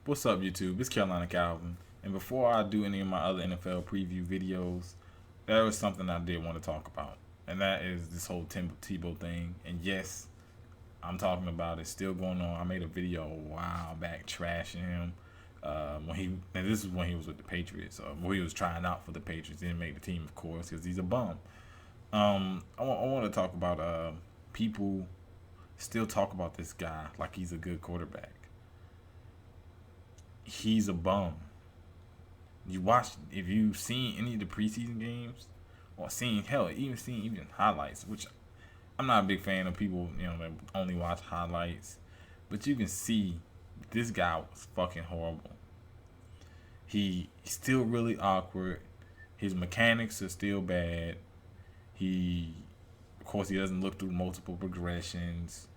What's up, YouTube? It's Carolina Calvin. And before I do any of my other NFL preview videos, there was something I did want to talk about. And that is this whole Tim Tebow thing. And yes, I'm talking about it still going on. I made a video a while back trashing him. And this is when he was with the Patriots. When he was trying out for the Patriots. He didn't make the team, of course, because he's a bum. I want to talk about people still talk about this guy like he's a good quarterback. He's a bum. You watch, if you've seen any of the preseason games, or even highlights, which I'm not a big fan of people, that only watch highlights, but you can see this guy was fucking horrible. He's still really awkward. His mechanics are still bad. Of course, he doesn't look through multiple progressions.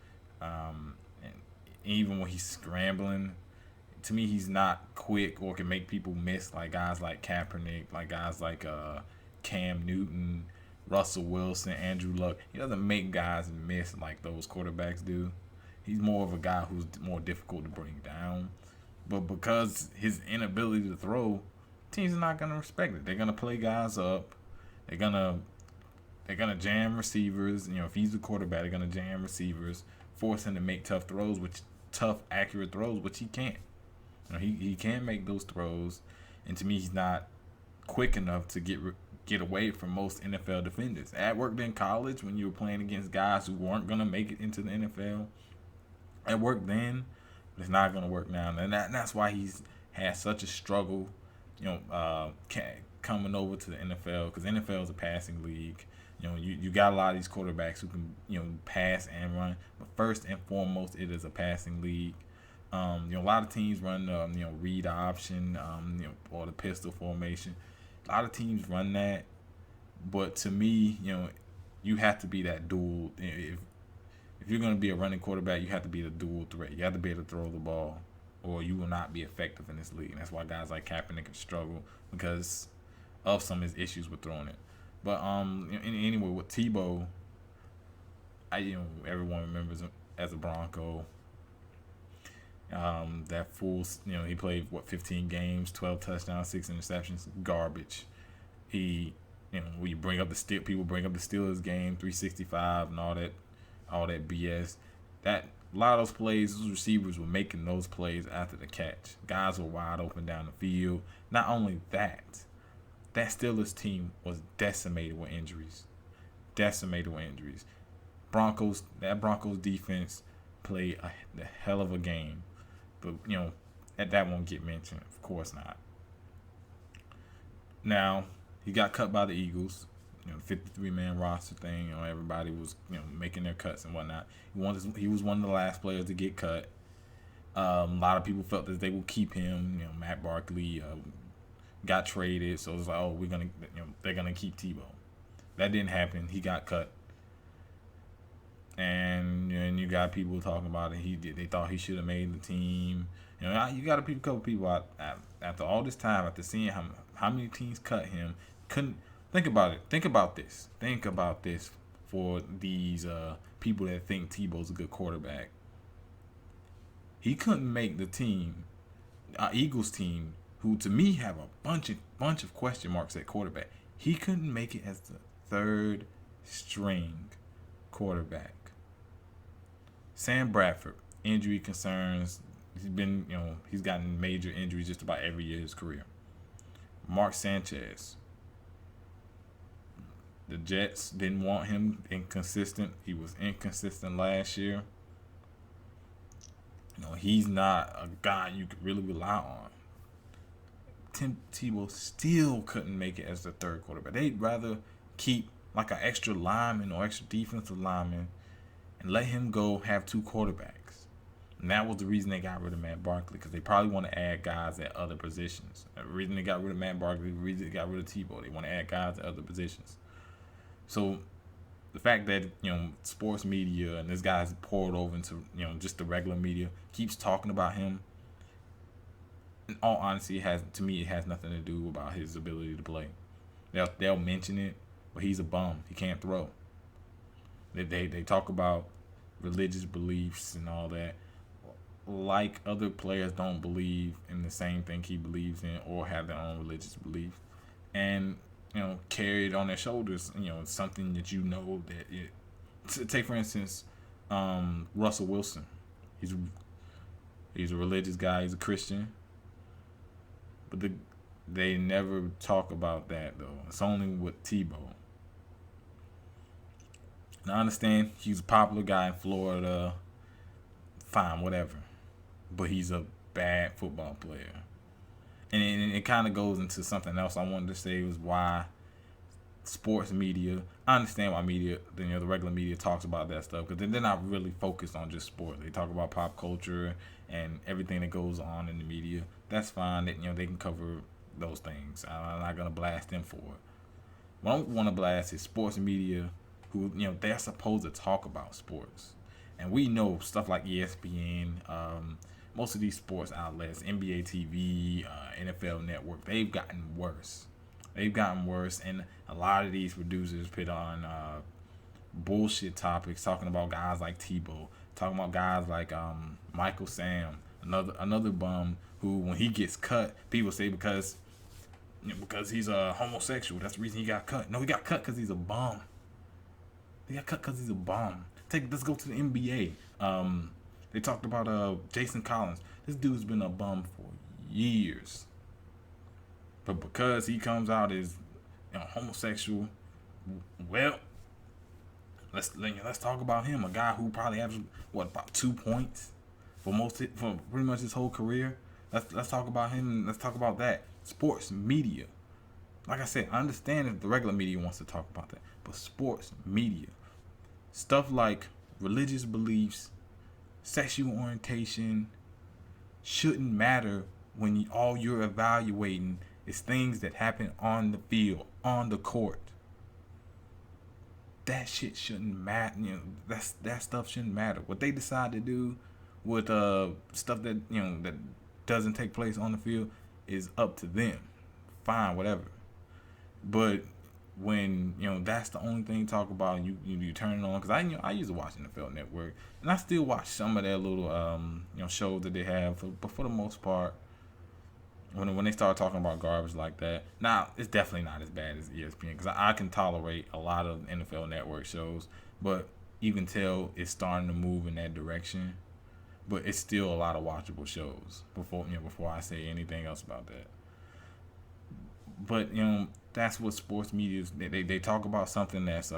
And even when he's scrambling, to me, he's not quick or can make people miss like guys like Kaepernick, like guys like Cam Newton, Russell Wilson, Andrew Luck. He doesn't make guys miss like those quarterbacks do. He's more of a guy who's more difficult to bring down. But because his inability to throw, teams are not gonna respect it. They're gonna play guys up. They're gonna jam receivers. If he's the quarterback, they're gonna jam receivers, force him to make tough, accurate throws, which he can't. He can't make those throws, and to me, he's not quick enough to get away from most NFL defenders. It worked in college when you were playing against guys who weren't gonna make it into the NFL. It worked then, but it's not gonna work now, and that's why he's had such a struggle. Coming over to the NFL, because NFL is a passing league. You got a lot of these quarterbacks who can pass and run, but first and foremost, it is a passing league. A lot of teams run read option, or the pistol formation. A lot of teams run that, but to me, you have to be that dual. If you're going to be a running quarterback, you have to be the dual threat. You have to be able to throw the ball, or you will not be effective in this league. And that's why guys like Kaepernick can struggle because of some of his issues with throwing it. But anyway, with Tebow, everyone remembers him as a Bronco. That full, he played 15 games, 12 touchdowns, 6 interceptions, garbage. We bring up people bring up the Steelers game, 365 and all that BS. That a lot of those plays, those receivers were making those plays after the catch. Guys were wide open down the field. Not only that Steelers team was decimated with injuries. Broncos defense played the hell of a game. But, that won't get mentioned. Of course not. Now, he got cut by the Eagles. 53-man roster thing. Everybody was, making their cuts and whatnot. He was one of the last players to get cut. A lot of people felt that they would keep him. Matt Barkley got traded, so it was like, they're gonna keep Tebow. That didn't happen. He got cut. And you got people talking about it. They thought he should have made the team. You got a couple people out after all this time, after seeing how many teams cut him. Couldn't think about it. Think about this for these people that think Tebow's a good quarterback. He couldn't make the team, Eagles team, who to me have a bunch of question marks at quarterback. He couldn't make it as the third string quarterback. Sam Bradford, injury concerns. He's gotten major injuries just about every year of his career. Mark Sanchez. The Jets didn't want him inconsistent. He was inconsistent last year. He's not a guy you could really rely on. Tim Tebow still couldn't make it as the third quarterback. They'd rather keep like an extra lineman or extra defensive lineman and let him go have two quarterbacks. And that was the reason they got rid of Matt Barkley, because they probably want to add guys at other positions. The reason they got rid of Matt Barkley, the reason they got rid of Tebow, they want to add guys at other positions. So the fact that sports media and this guy's poured over into just the regular media keeps talking about him, in all honesty, it has nothing to do about his ability to play. They'll mention it, but he's a bum. He can't throw. They talk about religious beliefs and all that. like other players don't believe in the same thing he believes in or have their own religious beliefs, and carry it on their shoulders. Something that that it. Take for instance, Russell Wilson. He's he's a religious guy. He's a Christian, but they never talk about that though. It's only with Tebow. And I understand he's a popular guy in Florida. Fine, whatever. But he's a bad football player. And it kind of goes into something else I wanted to say was why sports media. I understand why media, the regular media talks about that stuff because they're not really focused on just sport. They talk about pop culture and everything that goes on in the media. That's fine. That they can cover those things. I'm not gonna blast them for it. What I want to blast is sports media, who they're supposed to talk about sports, and we know stuff like ESPN, most of these sports outlets, NBA TV, NFL Network, they've gotten worse. They've gotten worse, and a lot of these producers put on bullshit topics, talking about guys like Tebow, talking about guys like Michael Sam, another bum who, when he gets cut, people say because he's a homosexual, that's the reason he got cut. No, he got cut because he's a bum. He got cut because he's a bum. Let's go to the NBA. They talked about Jason Collins. This dude's been a bum for years. But because he comes out as homosexual, well, let's talk about him. A guy who probably averaged about 2 points for pretty much his whole career. Let's talk about him. Let's talk about that. Sports media. Like I said, I understand if the regular media wants to talk about that, but sports media, stuff like religious beliefs, sexual orientation, shouldn't matter when all you're evaluating is things that happen on the field, on the court. That shit shouldn't matter. That stuff shouldn't matter. What they decide to do with stuff that that doesn't take place on the field is up to them. Fine, whatever. But when that's the only thing to talk about, you turn it on, because I used to watch NFL Network, and I still watch some of their little shows that they have, but for the most part, when they start talking about garbage like that, now it's definitely not as bad as ESPN, because I can tolerate a lot of NFL Network shows, but you can tell it's starting to move in that direction. But it's still a lot of watchable shows before I say anything else about that. But that's what sports media is. They talk about something that's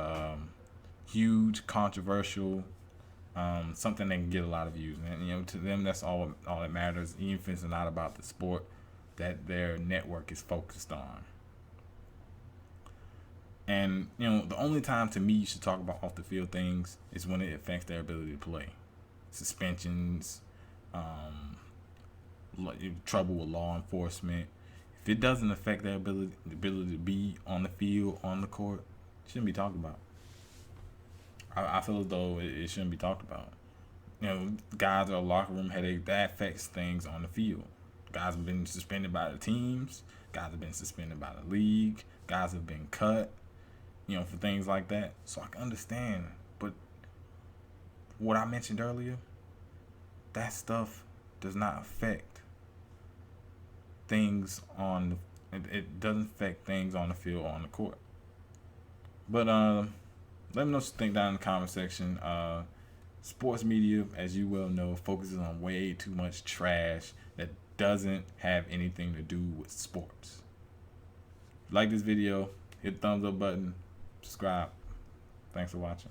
huge, controversial, something that can get a lot of views, and to them that's all that matters. Even if it's not about the sport that their network is focused on. And the only time to me you should talk about off the field things is when it affects their ability to play. Suspensions, trouble with law enforcement. If it doesn't affect their ability to be on the field, on the court, it shouldn't be talked about. I feel as though it shouldn't be talked about. Guys are a locker room headache. That affects things on the field. Guys have been suspended by the teams. Guys have been suspended by the league. Guys have been cut, for things like that. So I can understand. But what I mentioned earlier, that stuff does not affect things on it doesn't affect things on the field or on the court. But let me know what you think down in the comment section. Sports media, as you well know, focuses on way too much trash that doesn't have anything to do with sports. Like this video, hit the thumbs up button, subscribe. Thanks for watching.